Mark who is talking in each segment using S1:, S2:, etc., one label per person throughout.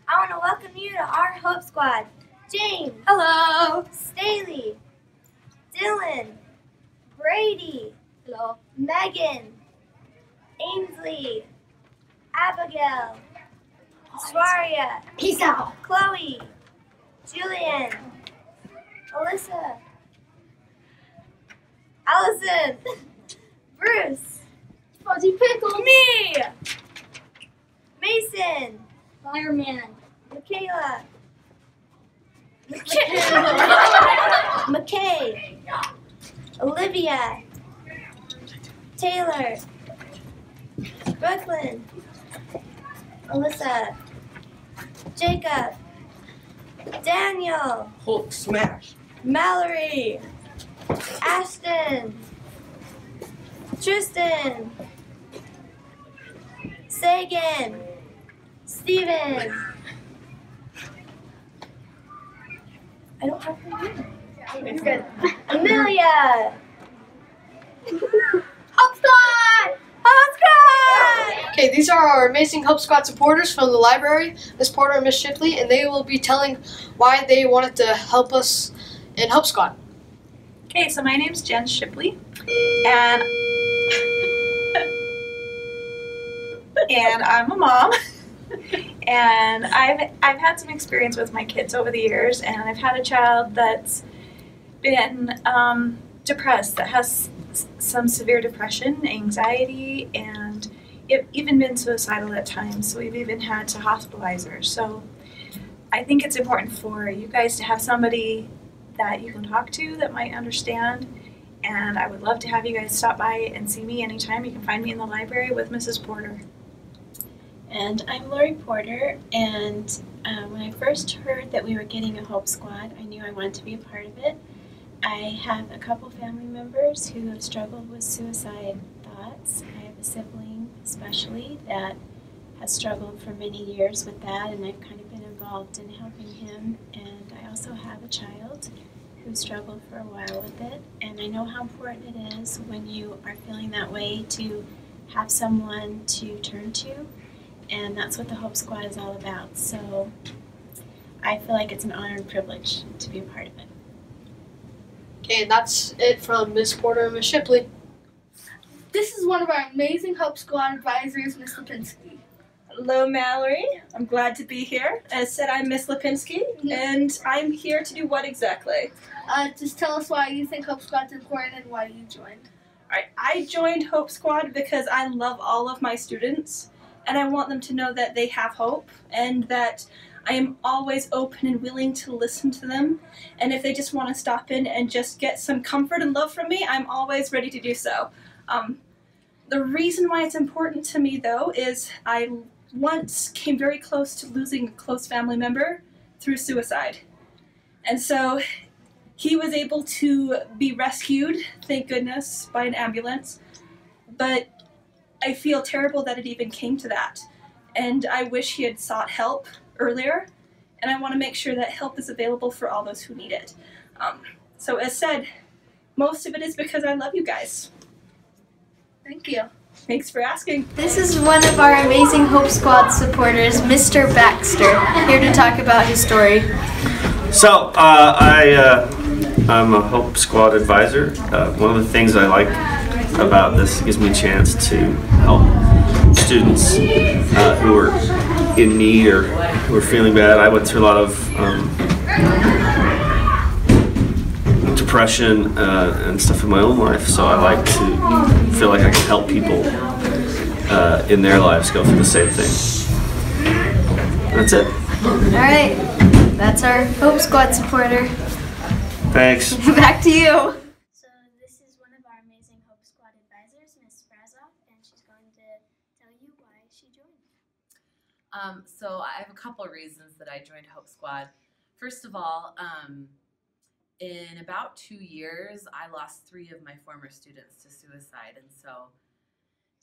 S1: I want to welcome you to our Hope Squad. James.
S2: Hello.
S1: Staley. Dylan. Brady.
S2: Hello.
S1: Megan. Ainsley. Abigail. Swaria.
S2: Peace out.
S1: Chloe. Julian. Alyssa. Allison. Bruce.
S2: Fuzzy Pickles.
S1: Me. Mason.
S2: Fireman.
S1: Michaela. McKay. Olivia. Taylor. Brooklyn. Alyssa. Jacob. Daniel.
S3: Hulk smash.
S1: Mallory. Ashton. Tristan. Sagan. Steven. I don't have her name.
S2: It's good.
S1: Amelia.
S2: Hope Squad!
S1: Hope Squad!
S4: Okay, these are our amazing Hope Squad supporters from the library, Miss Porter and Miss Shipley, and they will be telling why they wanted to help us in Hope Squad.
S5: Okay, so my name's Jen Shipley, and I'm a mom, and I've had some experience with my kids over the years, and I've had a child that's been depressed, that has some severe depression, anxiety, and even been suicidal at times. So we've even had to hospitalize her. So I think it's important for you guys to have somebody that you can talk to that might understand. And I would love to have you guys stop by and see me anytime. You can find me in the library with Mrs. Porter.
S6: And I'm Lori Porter, and when I first heard that we were getting a Hope Squad, I knew I wanted to be a part of it. I have a couple family members who have struggled with suicide thoughts. I have a sibling especially that has struggled for many years with that, and I've kind of been involved in helping him. And I also have a child who struggled for a while with it, and I know how important it is when you are feeling that way to have someone to turn to. And that's what the Hope Squad is all about. So I feel like it's an honor and privilege to be a part of it.
S4: Okay, and that's it from Miss Porter and Miss Shipley.
S2: This is one of our amazing Hope Squad advisors, Miss Lipinski.
S7: Hello, Mallory. I'm glad to be here. As said, I'm Miss Lipinski, and I'm here to do what exactly?
S2: Just tell us why you think Hope Squad's important and why you joined.
S7: Alright, I joined Hope Squad because I love all of my students, and I want them to know that they have hope, and that I am always open and willing to listen to them. And if they just want to stop in and just get some comfort and love from me, I'm always ready to do so. The reason why it's important to me, though, is I once came very close to losing a close family member through suicide. And so he was able to be rescued, thank goodness, by an ambulance. But I feel terrible that it even came to that. And I wish he had sought help earlier. And I want to make sure that help is available for all those who need it. So as said, most of it is because I love you guys.
S2: Thank you.
S7: Thanks for asking.
S1: This is one of our amazing Hope Squad supporters, Mr. Baxter, here to talk about his story.
S8: So, I'm a Hope Squad advisor. One of the things I like about this, it gives me a chance to help students who are in need or who are feeling bad. I went through a lot of depression and stuff in my own life, so I like to feel like I can help people in their lives go through the same thing. That's it.
S1: Alright, that's our Hope Squad supporter.
S8: Thanks.
S1: Back to you.
S9: So this is one of our amazing Hope Squad advisors, Ms. Frazoff, and she's going to tell you why she joined.
S10: So I have a couple of reasons that I joined Hope Squad. First of all, in about 2 years, I lost 3 of my former students to suicide, and so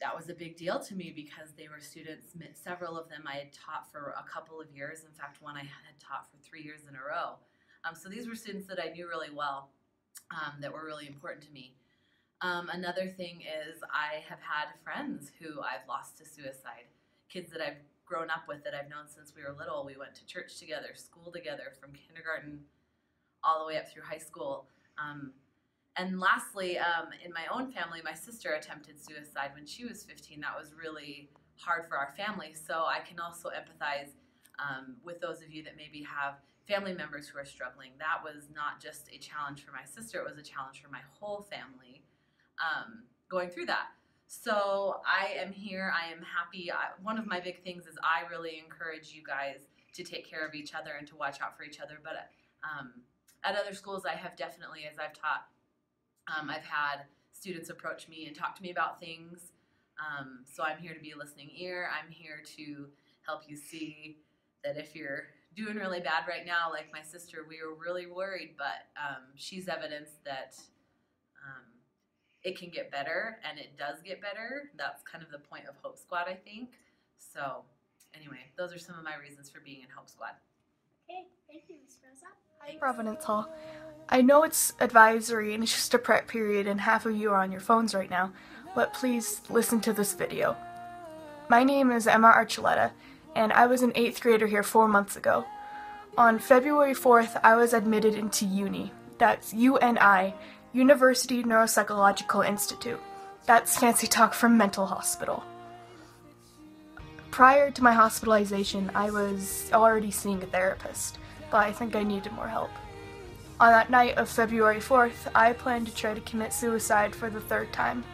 S10: that was a big deal to me because they were students, several of them I had taught for a couple of years. In fact, one I had taught for 3 years in a row. So these were students that I knew really well, that were really important to me. Another thing is I have had friends who I've lost to suicide, kids that I've grown up with it. I've known since we were little. We went to church together, school together, from kindergarten all the way up through high school. And lastly, in my own family, my sister attempted suicide when she was 15. That was really hard for our family. So I can also empathize with those of you that maybe have family members who are struggling. That was not just a challenge for my sister, it was a challenge for my whole family going through that. So I am here, I am happy. One of my big things is I really encourage you guys to take care of each other and to watch out for each other. But at other schools, I have definitely, as I've taught, I've had students approach me and talk to me about things. So I'm here to be a listening ear. I'm here to help you see that if you're doing really bad right now, like my sister, we were really worried, but she's evidence that it can get better, and it does get better. That's kind of the point of Hope Squad, I think. So anyway, those are some of my reasons for being in Hope Squad.
S9: Okay, thank you, Ms. Rosa.
S2: Hi, Providence Hall. I know it's advisory and it's just a prep period and half of you are on your phones right now, but please listen to this video. My name is Emma Archuleta, and I was an 8th grader here 4 months ago. On February 4th, I was admitted into UNI. That's UNI, University Neuropsychological Institute. That's fancy talk for mental hospital. Prior to my hospitalization, I was already seeing a therapist, but I think I needed more help. On that night of February 4th, I planned to try to commit suicide for the 3rd time.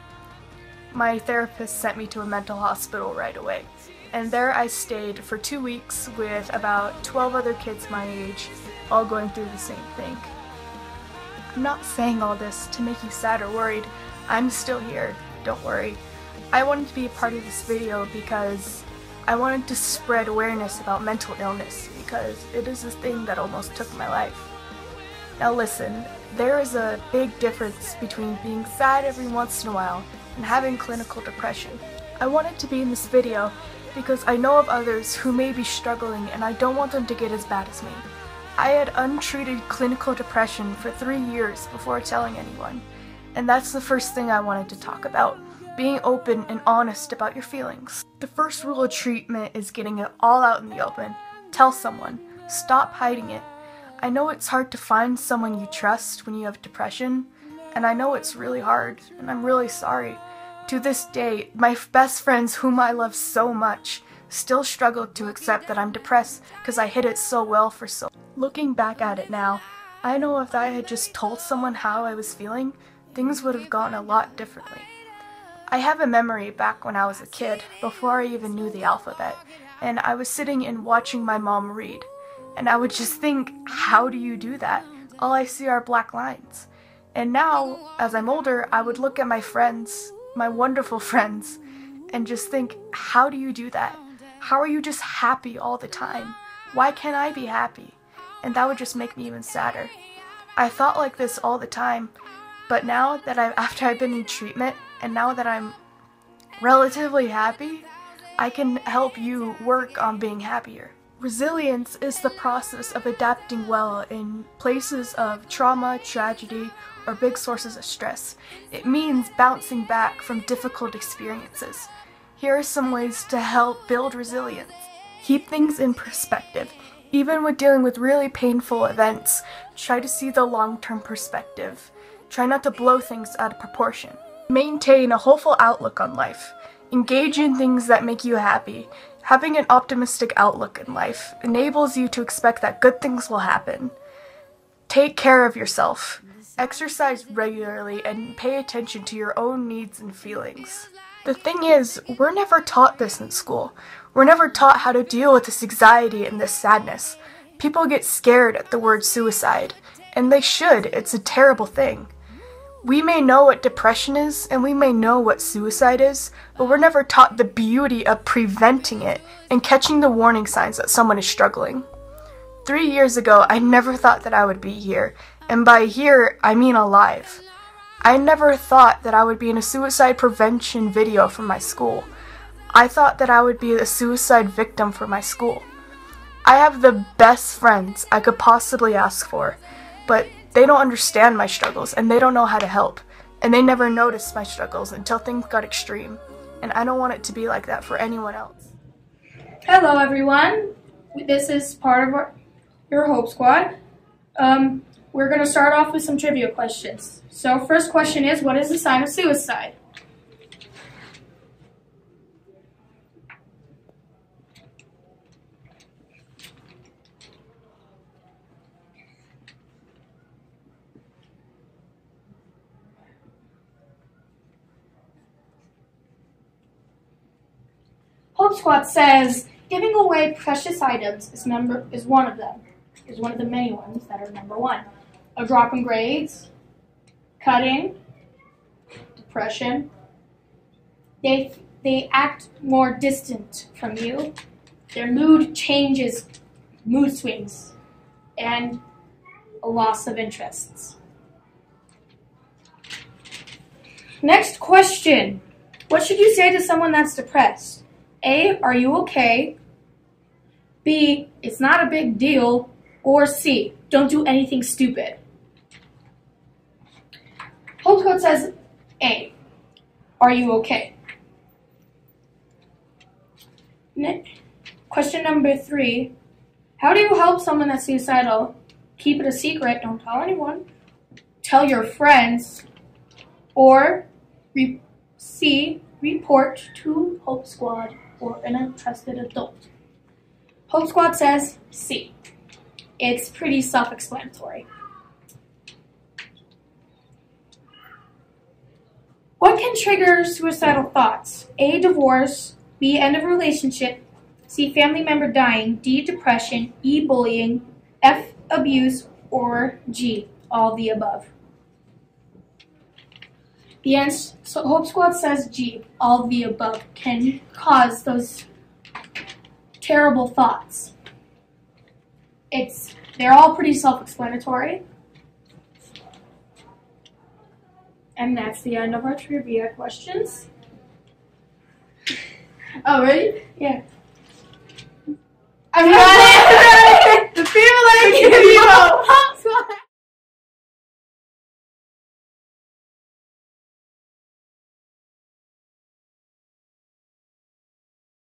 S2: My therapist sent me to a mental hospital right away, and there I stayed for 2 weeks with about 12 other kids my age, all going through the same thing. I'm not saying all this to make you sad or worried. I'm still here, don't worry. I wanted to be a part of this video because I wanted to spread awareness about mental illness, because it is a thing that almost took my life. Now listen, there is a big difference between being sad every once in a while and having clinical depression. I wanted to be in this video because I know of others who may be struggling, and I don't want them to get as bad as me. I had untreated clinical depression for 3 years before telling anyone, and that's the first thing I wanted to talk about, being open and honest about your feelings. The first rule of treatment is getting it all out in the open. Tell someone. Stop hiding it. I know it's hard to find someone you trust when you have depression, and I know it's really hard, and I'm really sorry. To this day, my best friends, whom I love so much, still struggle to accept that I'm depressed because I hid it so well for so long. Looking back at it now, I know if I had just told someone how I was feeling, things would have gone a lot differently. I have a memory back when I was a kid, before I even knew the alphabet, and I was sitting and watching my mom read, and I would just think, how do you do that? All I see are black lines. And now, as I'm older, I would look at my friends, my wonderful friends, and just think, how do you do that? How are you just happy all the time? Why can't I be happy? And that would just make me even sadder. I thought like this all the time, but now that after I've been in treatment, and now that I'm relatively happy, I can help you work on being happier. Resilience is the process of adapting well in places of trauma, tragedy, or big sources of stress. It means bouncing back from difficult experiences. Here are some ways to help build resilience. Keep things in perspective. Even when dealing with really painful events, try to see the long-term perspective. Try not to blow things out of proportion. Maintain a hopeful outlook on life. Engage in things that make you happy. Having an optimistic outlook in life enables you to expect that good things will happen. Take care of yourself. Exercise regularly and pay attention to your own needs and feelings. The thing is, we're never taught this in school. We're never taught how to deal with this anxiety and this sadness. People get scared at the word suicide, and they should. It's a terrible thing. We may know what depression is, and we may know what suicide is, but we're never taught the beauty of preventing it and catching the warning signs that someone is struggling. 3 years ago, I never thought that I would be here, and by here, I mean alive. I never thought that I would be in a suicide prevention video for my school. I thought that I would be a suicide victim for my school. I have the best friends I could possibly ask for, but they don't understand my struggles, and they don't know how to help, and they never noticed my struggles until things got extreme, and I don't want it to be like that for anyone else.
S3: Hello, everyone. This is part of your Hope Squad. We're going to start off with some trivia questions. So, first question is, what is the sign of suicide? Hope Squad says giving away precious items is one of them. Is one of the many ones that are number one. A drop in grades, cutting, depression. They act more distant from you. Their mood changes, mood swings, and a loss of interests. Next question. What should you say to someone that's depressed? A, are you okay? B, it's not a big deal. Or C, don't do anything stupid. Hope Squad says A, are you okay? Question number 3, how do you help someone that's suicidal? Keep it a secret, don't tell anyone. Tell your friends. Or C, report to Hope Squad or a trusted adult. Hope Squad says C. It's pretty self-explanatory. What can trigger suicidal thoughts? A, divorce. B, end of a relationship. C, family member dying. D, depression. E, bullying. F, abuse. Or G, all the above. The answer, so Hope Squad says G, all the above can cause those terrible thoughts. They're all pretty self-explanatory. And that's the end of our trivia questions.
S1: Oh, ready?
S3: Yeah.
S1: I'm not